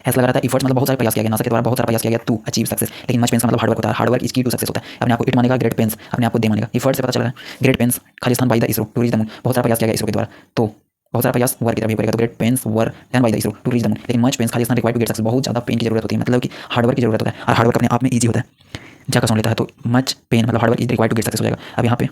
ऐसा लग रहा था एफर्ट्स मतलब बहुत सारे प्रयास किया गया, नासा के द्वारा बहुत सारा प्रयास किया गया टू अचीव सक्सेस, लेकिन मच पेंस का मतलब हार्डवर्क होता है, हार्डवर्क इज की टू सक्सेस होता है। अपने आप को इट मानेगा, ग्रेट पेंस अपने आप को दे मानेगा, एफर्ट से पता चल रहा है। ग्रेट पेंस खाली स्थान by the ISRO to reach the moon, बहुत सारा प्रयास किया गया इसरो के द्वारा, तो बहुत सारा प्रयास वर्क की तरह करेगा, तो great pains were done by the ISRO to reach the moon, लेकिन मच पेंस खाली स्थान रिक्वायर्ड टू गेट सक्सेस, बहुत ज़्यादा पेन की जरूरत होती है, मतलब कि हार्डवर्क की जरूरत होता है, और हार्डवर्क अपने आप में ईजी होता है, जा का सुन लेता है, तो मच पेन मतलब hard work is required to get success हो जाएगा। अब यहाँ पे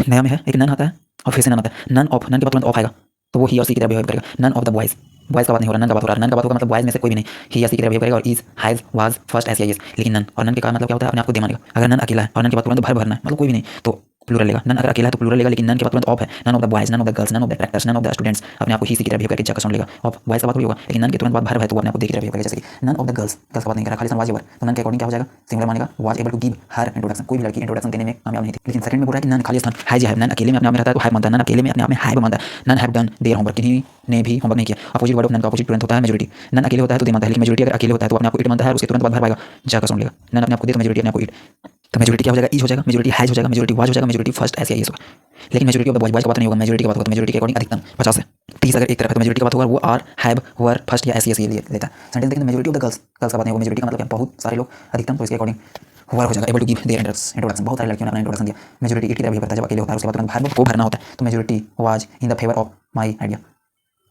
नया में है एक नन आता है और फिर से नन आता है, नन ऑफ, नन के बाद तुरंत ऑफ आएगा तो वो ही और सी की तरह बिहेव करेगा, none of the boys, boys का बात नहीं हो रहा, नन का बात हो रहा है, नन का बात होगा मतलब बॉयज में से कोई भी नहीं, ही या सी की तरह बिहेव करेगा, और is has was first S S, लेकिन नन, और नन के कारण मतलब क्या होता है अपने आप को दे मानेगा, अगर नन अकेला है और नन के बाद तुरंत भर भरना है मतलब कोई भी नहीं तो प्लूरल लेगा, नन अगर अकेला है तो प्लूरल लेगा, लेकिन नन के बाद तुरंत ऑफ है, none of the boys, none of the girls, none of the tractors, none of the students, अपने आप को ही सी की तरह बिहेव करके जगह साउंड लेगा, ऑफ बॉयज का बात होगा, लेकिन नन के तुरंत बाद भर है तो वो अपने आप को दे की तरह बिहेव करेगा, जैसे कि none of the girls, girls का बात नहीं कर रहा, खाली सन वाज एवर, तो नन के अकॉर्डिंग क्या हो जाएगा, सिंगुलर मानेगा, was able to give her introduction, कोई भी लड़की इंट्रोडक्शन देने में कामयाब नहीं थी। लेकिन सेकंड में बोल रहा है कि नन खाली स्थान हैज हैव, नन अकेले में अपने आप में रहता है तो हैव मानता है, नन अकेले में अपने आप में हैव मानता है, none have done their homework, किन्हीं ने भी होमवर्क नहीं किया। अपोजिट वर्ड ऑफ नन का अपोजिट तुरंत होता है मेजॉरिटी, नन अकेले होता है तो दे मानता है, लेकिन मेजॉरिटी अगर अकेले होता है तो अपने आप को इट मानता है, उसके तुरंत बाद भर पाएगा जाकर सुन लेगा, नन अपने आप को दे तो मेजॉरिटी अपने आप को इट, तो मेजॉरिटी क्या हो जाएगा, इज हो जाएगा, मेजॉरिटी हैज हो जाएगा, मेजॉरिटी वाज हो जाएगा, मेजॉरिटी फर्स्ट ऐसे होगा, लेकिन majority of the boys, boys का बात नहीं होगा, मेजॉरिटी की बात होगा, तो मेजॉरिटी के अकॉर्डिंग अधिकतम 50 है 30 अगर एक तरफ है तो मेजॉरिटी की बात होगा वो आर हैव वर फर्स्ट या ऐसी ऐसी लेता है। सेंटेंस देखें majority of the girls, girls का बात नहीं होगा, मेजॉरिटी का मतलब बहुत सारे लोग अधिकतम, तो इसके अकॉर्डिंग वर्क हो जाएगा, able to give their introduction, बहुत सारी लड़कियों ने अपना इंट्रोडक्शन दिया, मेजॉरिटी इट की तरह बिहेव करता है जब अकेले होता है, उसके बाद तुरंत वर्ब को भरना होता है, तो majority was in the favour of my idea,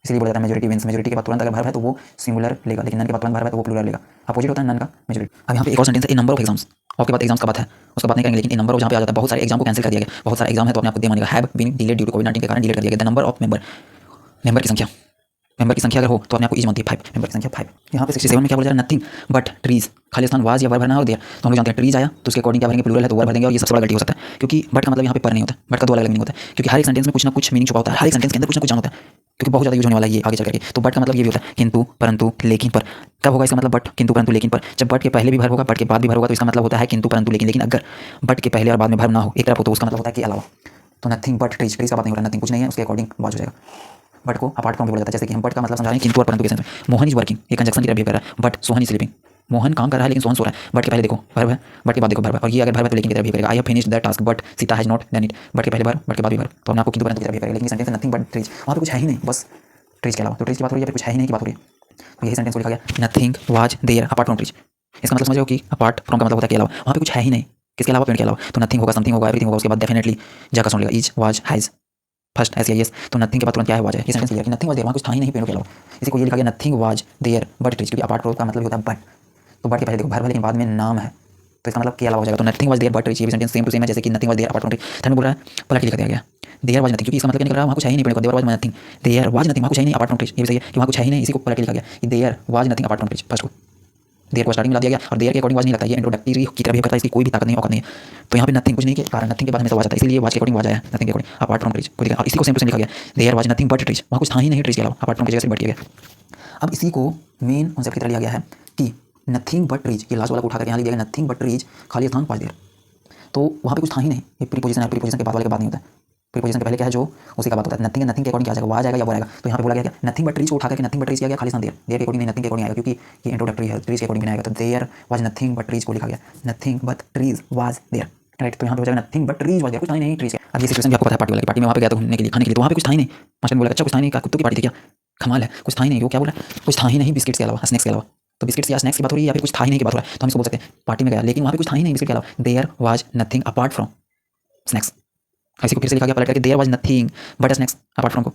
इसलिए बोला जाता है मेजॉरिटी विंस, मेजॉरिटी के बाद तुरंत अगर वर्ब है तो वो सिंगुलर लेगा, लेकिन नन के बाद तुरंत वर्ब है तो वो प्लूरल लेगा, अपोजिट होता है नन का मेजॉरिटी। अब यहाँ पे एक और सेंटेंस है, ए नंबर ऑफ एग्जाम्स, और के बाद एग्जाम्स का बात है उसका बात नहीं करेंगे, लेकिन ए नंबर ऑफ जहाँ पे आ जाता है बहुत सारे एग्जाम को कैंसिल कर दिया गया, बहुत सारे एग्जाम है तो अपने आप को दे मानेगा, have been delayed due to कोविड-19 के कारण डिलीट कर दिया गया, the number of member, member की संख्या, मेंबर की संख्या अगर हो तो अपने आप को इज मानती है 5, मेंबर की संख्या 5। यहाँ पे 67 में क्या बोला जा रहा है, नथिंग बट ट्रीज, खाली स्थान वाज या वर्ब भरना और देयर, तो हम लोग जानते हैं ट्रीज आया तो उसके अकॉर्डिंग क्या भरेंगे, प्लूरल है तो वर्ब भर देंगे, और ये सबसे बड़ा गलती हो सकता है क्योंकि बट का मतलब यहाँ पे पर नहीं होता है, बट का दो अलग मीनिंग होता है, क्योंकि हर एक सेंटेंस में कुछ ना कुछ मीनिंग छुपा होता है, हर एक सेंटेंस के अंदर कुछ ना कुछ जान होता है, क्योंकि बहुत ज़्यादा यूज होने वाला है ये आगे चल करके, तो बट का मतलब ये भी होता है किंतु परंतु लेकिन पर, कब होगा इसका मतलब बट, किंतु परंतु लेकिन पर, जब बट के पहले भी भर होगा बट के बाद भी भर होगा तो इसका मतलब होता है किंतु परंतु लेकिन, लेकिन अगर बट के पहले और बाद में भर ना हो एक तरफ हो तो उसका मतलब होता है कि अलावा, तो नथिंग बट ट्रीज, ट्रीज का बात नहीं हो रहा, नथिंग कुछ नहीं है, उसके अकॉर्डिंग वाज हो जाएगा, बट को अपार्ट फ्रॉम भी बोला जाता है, जैसे कि हम बट का मतलब समझा रहे हैं किंतु और परंतु के सेंस में, मोहन इज वर्किंग एक कंजक्शन की तरह बिहेव कर रहा है, but Sohan is sleeping, Mohan काम कर रहा है लेकिन सोहन सो रहा है, बट के पहले देखो भर्ब है, बट के बाद देखो भर्ब है, और ये अगर भर्ब है तो लेकिन की तरह बिहेव करेगा, I have finished the task but Sita has not done it, but के पहले भर्ब बट के बाद भी भर्ब, तो हमने आपको किंतु परंतु की तरह बिहेव करेगा, लेकिन सेंटेंस है नथिंग बट ट्रीज, वहाँ पे कुछ है ही नहीं, बस ट्रीज के अलावा, तो ट्रीज की बात हो रही है या फिर कुछ है ही नहीं की बात हो रही है, तो यही सेंटेंस को लिखा गया nothing was there apart from trees, इसका मतलब समझो कि अपार्ट फ्रॉम का मतलब होता है के अलावा, वहाँ पे कुछ है ही नहीं, किसके अलावा, पेड़ के अलावा, तो नथिंग होगा, समथिंग होगा, एवरीथिंग होगा, उसके बाद डेफिनेटली जाकर सुन लेगा, इज वाज हैज फर्स्ट ऐसे यस, तो नथिंग के बाद तुरंत क्या है वाज है, ये सेंटेंस क्लियर कि नथिंग वाज देयर, वहाँ कुछ था ही नहीं पेड़ों के अलावा, इसी को ये लिखा गया nothing was there but trees, क्योंकि अपार्ट फ्रॉम का मतलब होता है बट, तो बट के पहले देखो भर्ब है लेकिन बाद में नाम है, तो इसका मतलब के अलावा हो जाएगा। तो nothing was there but rich, ये भी सेंटेंस सेम टू सेम है जैसे कि nothing was there apart from rich. Third में बोल रहा है पलट के लिख दिया गया देयर वाज नथिंग, क्योंकि इसका मतलब क्या निकल रहा है वहाँ कुछ है ही नहीं, there was nothing, there was nothing, वहाँ कुछ है ही नहीं अपार्ट फ्रॉम रिच। ये भी सही है कि वहाँ कुछ है ही नहीं, इसी को पलट के लिखा गया कि there was nothing apart from rich. First को देयर को स्टार्टिंग में ला दिया गया और देयर के अकॉर्डिंग वाज नहीं लगता, ये इंट्रोडक्टरी की तरह बिहेव करता है, इसकी कोई भी ताकत नहीं औकात नहीं है। तो यहाँ पे नथिंग कुछ नहीं के कारण नथिंग के बाद हमेशा वाज आता है, इसलिए वाज के अकॉर्डिंग वाज आया, नथिंग के अकॉर्डिंग अपार्ट फ्रॉम रिच को दिया। और इसी को सेम टू सेम लिखा गया there was nothing but rich, वहाँ कुछ था ही नहीं रिच के अलावा, अपार्ट फ्रॉम की जगह से बट किया गया। अब इसी को मेन कॉन्सेप्ट की तरह लिया गया है कि नथिंग बट रिच, ये लास्ट वाला को उठा करके यहाँ लिख दिया गया नथिंग बट रिच खाली स्थान वाज देयर। तो वहाँ पे कुछ था ही नहीं, ये प्रीपोजिशन है, प्रीपोजिशन के बाद वाले का बात नहीं होता है, प्रीपोजिशन के पहले क्या है जो उसी का बात होता है। नथिंग नथिंग के अकॉर्डिंग क्या जाएगा, वाज आएगा या वो आएगा। तो यहाँ पे बोला गया क्या नथिंग बट रिच को उठा करके नथिंग बट रिच किया गया खाली स्थान देयर, देयर के अकॉर्डिंग नहीं नथिंग के अकॉर्डिंग आएगा, क्योंकि ये इंट्रोडक्टरी है, रिच के अकॉर्डिंग नहीं आएगा। तो there was nothing but rich को लिखा गया nothing but rich was there, right. तो यहाँ पे हो जाएगा nothing but rich was there, कुछ था ही नहीं रिच। अब ये सिचुएशन भी आपको पता है पार्टी वाले की, पार्टी में वहाँ पे गया तो घूमने के लिए खाने के लिए, तो वहाँ पे कुछ था ही नहीं। मास्टर ने बोला अच्छा कुछ था ही नहीं, कुत्तों की पार्टी थी क्या, कमाल है, कुछ था ही नहीं। वो क्या बोला कुछ था ही नहीं बिस्किट्स के अलावा, स्नैक्स के अलावा। तो बिस्किट्स या स्नैक्स की बात हो रही है या फिर कुछ था ही नहीं की बात हो रहा है, तो हम इसको बोल सकते हैं पार्टी में गया लेकिन वहाँ पे कुछ था ही नहीं बिस्किट के अलावा, there was nothing apart from snacks. इसी को फिर से लिखा गया पलट करके there was nothing but a snacks apart from को,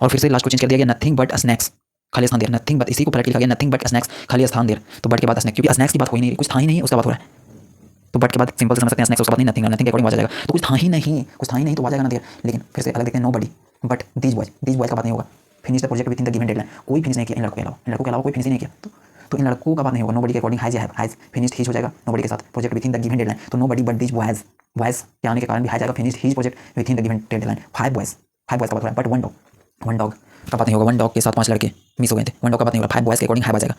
और फिर से लास्ट को चेंज कर दिया गया नथिंग बट अ स्नैक्स खाली स्थान देयर, नथिंग बट इसी को पलट के लिखा गया नथिंग बट अ स्नैक्स खाली स्थान देयर। तो बट के बाद स्नैक्स, क्योंकि स्नैक्स की बात हो ही नहीं, कुछ था ही नहीं उसका बात हो रहा है। तो बट के बाद सिंपल से समझ सकते हैं स्नैक्स उसका बात नहीं, नथिंग नथिंग के अकॉर्डिंग आ जाएगा। तो कुछ था ही नहीं, कुछ था ही नहीं तो आ जाएगा ना देयर। लेकिन फिर से अलग देखते हैं नोबडी बट दीज बॉयज का बात नहीं होगा। Finish the project within the given deadline, कोई फिनिश नहीं किया इन लड़कों के अलावा, इन लड़कों के अलावा कोई फिनिश नहीं किया। तो इन लड़कों का बात नहीं होगा, नोबडी के अकॉर्डिंग हैज फिनिश्ड हीज हो जाएगा नोबडी के साथ project within the given deadline. तो नोबडी बट दीज बॉयज के आने के कारण भी हैज आएगा finished his project within the given deadline. Five boys का बात हो रहा है, बट वन डॉग का बात नहीं होगा, वन डॉग के साथ 5 लड़के मिस हो गए थे, वन डॉग का बात नहीं होगा। 5 बॉयज के अकॉर्डिंग हैव आ जाएगा।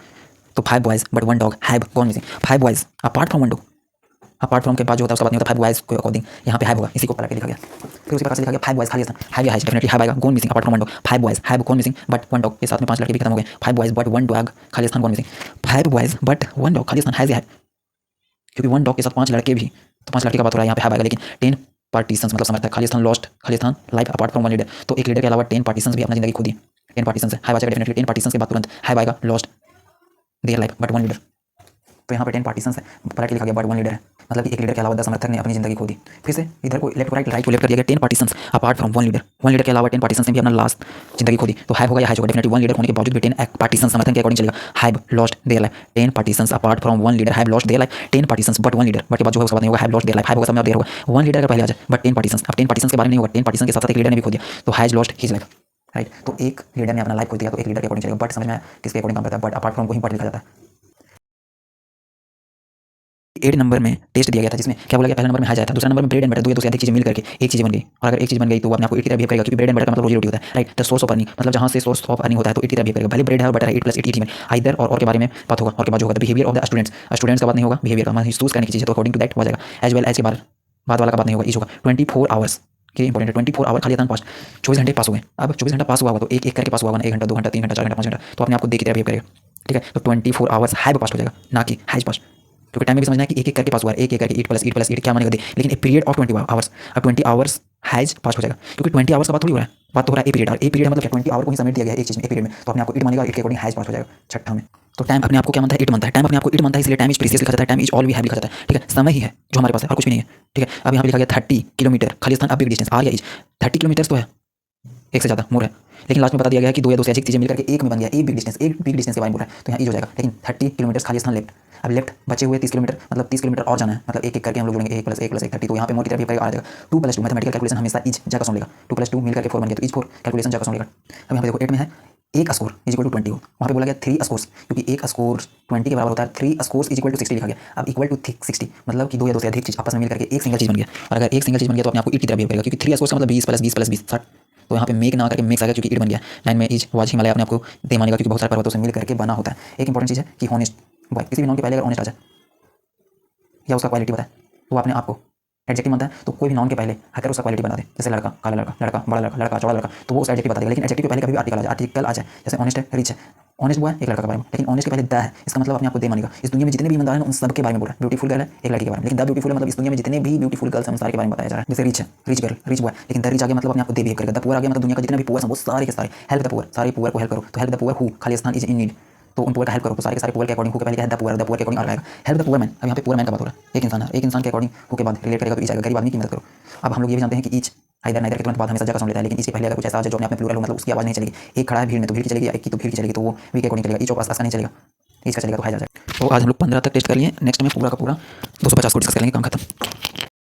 तो 5 boys but one dog have gone missing, 5 boys apart from one dog, apart from के बाद जो होता है उसका बात नहीं होता। 5 बॉयज के अकॉर्डिंग यहाँ पे हैव होगा, इसी को पलट के लिखा गया। फिर उसी प्रकार से लिखा गया 5 बॉयज खाली स्थान, हैव या हैज डेफिनेटली हैव आएगा, gone missing apart from one dog. 5 boys have gone missing but one dog के साथ में 5 लड़के भी खत्म हो गए। 5 बॉयज बट वन डॉग खाली स्थान gone missing, 5 boys but one dog खाली स्थान हैज या हैव, क्योंकि वन डॉग के साथ 5 लड़के भी, तो 5 लड़के का बात हो रहा है यहाँ पे हैव आएगा। लेकिन 10 पार्टीशंस मतलब समझता है खाली स्थान लॉस्ट, खाली स्थान life apart from one leader. तो एक लीडर के अलावा 10 पार्टीशंस भी अपना जिंदगी खो दी, 10 पार्टीशंस है, हैव आ जाएगा डेफिनेटली। 10 पार्टीशंस के बाद तुरंत हैव आएगा lost their life but one leader. तो यहाँ पे 10 पार्टीशंस है, पलट के लिखा गया बट वन लीडर है, मतलब कि एक लीडर के अलावा 10 समर्थक ने अपनी जिंदगी खो दी। फिर से इधर को लेफ्ट को राइट, राइट को लेफ्ट कर दिया गया 10 partitions apart from one leader के अलावा 10 पार्टीशंस ने भी अपना लास्ट जिंदगी खो दी। तो हैव होगा या हैज होगा डेफिनेटली, वन लीडर होने के बावजूद भी 10 पार्टीशंस समर्थन के अकॉर्डिंग चलेगा, have lost their life. 10 partitions apart from one leader have lost their life, 10 partitions but one leader, but के बाद जो है उसका बात नहीं होगा, have lost their life, have होगा सब में देयर होगा, वन लीडर का पहले आ जाए बट 10 पार्टीशंस। अब 10 पार्टीशंस के बारे में नहीं होगा, 10 पार्टीशंस के साथ साथ एक लीडर ने भी खो दिया, तो has lost his life, right. तो एक लीडर ने अपना लाइफ खो दिया, तो एक लीडर के अकॉर्डिंग चलेगा, बट समझ में आया किसके अकॉर्डिंग काम करता है, बट अपार्ट फ्रॉम को ही बट लिखा जाता है। 8 नंबर में टेस्ट दिया गया था जिसमें क्या बोला गया, पहला नंबर में हैज आया था, दूसरा नंबर में ब्रेड एंड बटर, दो या दो से अधिक चीजें मिल करके एक चीज बन गई, और अगर एक चीज बन गई तो वो अपने आप को ईट की तरह बिहेव करेगा, क्योंकि ब्रेड एंड बटर का मतलब रोजी रोटी होता है, right. The source of earning, मतलब जहां से सोर्स ऑफ अर्निंग होता है तो ईट की तरह बिहेव करेगा, भले ब्रेड है और बटर है, 8 + 8 ईट में आइदर और के बारे में बात होगा, और के बाद जो होगा बिहेवियर ऑफ द स्टूडेंट्स का बात नहीं होगा, बिहेवियर का महसूस करने की चीज है, तो अकॉर्डिंग टू दैट हो जाएगा। एज वेल एज के बाद वाला का बात नहीं होगा, ईच होगा। 24 आवर्स के इंपॉर्टेंट है, 24 आवर खाली स्थान पास, 24 घंटे पास हो गए। अब 24 घंटा पास हुआ होगा तो एक एक करके पास हुआ होगा, 1 घंटा 2 घंटा 3 घंटा 4 घंटा 5 घंटा, तो अपने आप को देख की तरह बिहेव करेगा, ठीक है। तो 24 आवर्स हैव पास हो जाएगा, ना कि हैज पास, क्योंकि टाइम में भी समझना है कि एक एक करके पास हुआ है, एक एक करके ईट प्लस ईट क्या मानेगा दे, लेकिन ए पीरियड ऑफ 20 आवर्स, अब 20 आवर्स हैज पास हो जाएगा, क्योंकि 20 आवर्स का बात थोड़ी हो रहा है, बात तो हो रहा है ए पीरियड, और ए पीरियड मतलब 20 आवर को ही समेट दिया गया है एक चीज में, ए पीरियड में, तो अपने आप को ईट मानेगा, ईट के अकॉर्डिंग हैज पास हो जाएगा छठा में। तो टाइम अपने आप को क्या मानता है, ईट मानता है, टाइम अपने आप को ईट मानता है, इसलिए टाइम इज प्रीशियस लिखा जाता है, time is all we have लिखा जाता है, ठीक है। समय ही है जो हमारे पास है और कुछ भी नहीं है, ठीक है। अब यहाँ पे लिखा गया 30 किलोमीटर खाली स्थान, अब बिग डिस्टेंस आर या इज, 30 किलोमीटर तो है, एक से ज़्यादा मोर है, लेकिन लास्ट में बता दिया गया है कि दो या दो से अधिक चीजें मिलकर के एक में बन गया, एक बिग डिस्टेंस के बारे में बोल रहा है, तो यहाँ ईज हो जाएगा। लेकिन 30 किलोमीटर खाली स्थान लेफ्ट, अब लेफ्ट बचे हुए 30 किलोमीटर, मतलब 30 किलोमीटर और जाना है, मतलब एक एक करके हम लोग जोड़ेंगे, 1 + 1 + 1 30, तो यहाँ पे मोर की तरफ भी आ जाएगा। 2 + 2 मैथमेटिकल कैलकुलेशन हमेशा ईज जगह सुन लेगा, 2 + 2 मिल करके 4 बन गया, तो ईज 4 कैलकुलेशन जगह सुन लेगा। अब यहाँ पे देखो 8 में है एक स्कोर इज इक्वल टू 20 हो, वहाँ पे बोला गया 3 स्कोर्स, क्योंकि एक स्कोर 20 के बराबर होता है, 3 स्कोर्स इज इक्वल टू 60 लिखा गया। अब इक्वल टू 60 मतलब कि दो या दो से अधिक चीज आपस में मिल करके एक सिंगल चीज बन गया, और अगर एक सिंगल चीज बन गया तो अपने आपको ईट की तरह बिहेव करेगा, क्योंकि 3 स्कोर्स का मतलब 20 + 20 + 20 60, तो यहाँ पे मेक ना करके मिक्स आ गया, क्योंकि ईट बन गया। 9 में इज वाज हिमालय अपने आपको दे मानेगा, क्योंकि बहुत सारे पर्वतों से मिल करके बना होता है। एक इंपॉर्टेंट चीज है कि हॉनेस्ट बॉय, किसी भी नॉन के पहले अगर ऑनेस्ट आ जाए या उसका क्वालिटी बताए तो वो अपने आप को एडजेक्टिव मानता है, तो कोई भी नॉन के पहले अगर उसका क्वालिटी बता दे, जैसे लड़का, काला लड़का, लड़का बड़ा लड़का, लड़का चौड़ा लड़का, तो वो उसका एडजेक्टिव बता देगा। लेकिन एडजेक्टिव के पहले कभी भी आर्टिकल आ जाए, जैसे ऑनेस्ट है, रिच है, ऑनेस्ट बॉय एक लड़का के बारे में, लेकिन ऑनेस्ट के पहले द है, इसका मतलब अपने आपको दे मानेगा। इस दुनिया में जितने भी ईमानदार हैं उन सब के बारे में बोल रहा है। ब्यूटीफुल गर्ल है एक लड़की के बारे में, लेकिन द ब्यूटीफुल है मतलब इस दुनिया में जितने भी ब्यूटीफुल गर्ल्स हैं उन सारे के बारे में बताया जा रहा है। जैसे रिच है, रिच गर्ल, रिच बॉय, लेकिन द रिच आगे मतलब अपने आपको दे बिहेव करेगा। द पुअर आगे मतलब दुनिया का जितने भी पुअर हैं वो सारे के सारे, हेल्प द पुअर, सारे पुअर को हेल्प करो, तो हेल्प द पुअर हु खाली स्थान इज इन नीड, तो उन पुअर का हेल्प करो, तो सारे के सारे पुअर के अकॉर्डिंग हु के पहले क्या है द पुअर के अकॉर्डिंग आएगा हेल्प द पुअर मैन। अब यहाँ पे पुअर मैन का बात हो रहा है, एक इंसान है, एक इंसान के अकॉर्डिंग हु के बाद रिलेट करेगा तो ईच आएगा, गरीब आदमी की मदद करो। अब हम लोग ये भी जानते हैं कि ईच आइदर नाइदर के तुरंत बाद हमेशा जगह सुन लेता है, लेकिन इसके पहले अगर कुछ ऐसा आ जाए जो अपने आप में प्लूरल हो, मतलब उसकी आवाज़ नहीं चलेगी। एक खड़ा है भीड़ में तो भीड़ की चलेगी, या एक की तो भीड़ की चलेगी, तो वो वी के अकॉर्डिंग चलेगा, ईच ऑफ अस का नहीं चलेगा। इसका चलेगा तो खाया जा सकता है। तो आज हम लोग 15 तक टेस्ट कर लिए, नेक्स्ट में पूरा का पूरा 250 को डिस्कस करेंगे, काम खत्म।